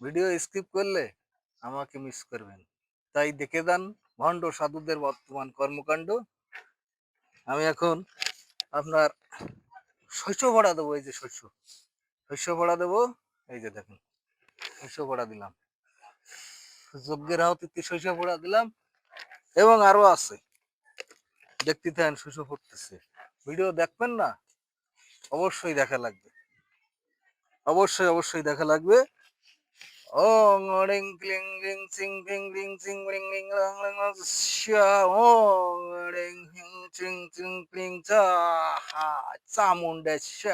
Video skip করলে আমাকে miss করবেন, তাই দেখে যান ভণ্ড সাধুদের বর্তমান কর্মকাণ্ড। আমি এখন আপনার শস্য ভরা দেবো, এই যে শস্য ভরা দেবো, এই যে দেখেন শস্য ভরা দিলাম, যজ্ঞের আহুতিতে শস্য ভরা দিলাম, এবং আরো আছে, দেখতে থাকেন শস্য ফুটতেছে। ভিডিও দেখবেন না? অবশ্যই দেখা লাগবে, অবশ্যই দেখা লাগবে। ওং রিং ক্লিং রিং সিং রিং রিং সিং রিং রিং রং রং শা, ওং রিং হিং চিং চিং ক্লিং চা হা চামুন্ডেশ্বর।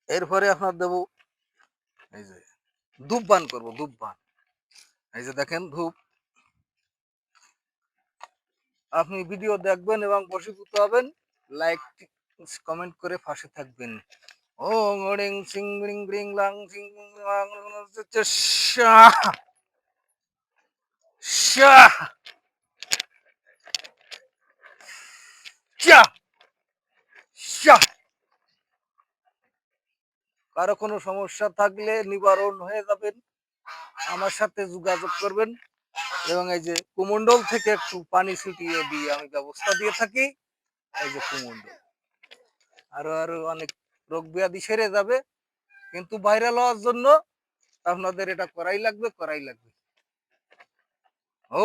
এরপরে আপনার দেবো এই যে ধূপবান করবো, ধূপবান। এই যে দেখেন ধূপ। আপনি ভিডিও দেখবেন এবং বশীভূত হবেন, লাইক কমেন্ট করে পাশে থাকবেন। ওং রিং সিং রিং ring lung Singh lung Shah Shah Shah Shah. কারো কোনো সমস্যা থাকলে নিবারণ হয়ে যাবেন, আমার সাথে যোগাযোগ করবেন। এবং এই যে কুমন্ডল থেকে একটু পানি ছিটিয়ে দিয়ে আমি ব্যবস্থা দিয়ে থাকি। এই যে কুমন্ডল, আরো অনেক রোগ ব্যাধি সেরে যাবে, কিন্তু ভাইরাল হওয়ার জন্য আপনাদের এটা করাই লাগবে। ও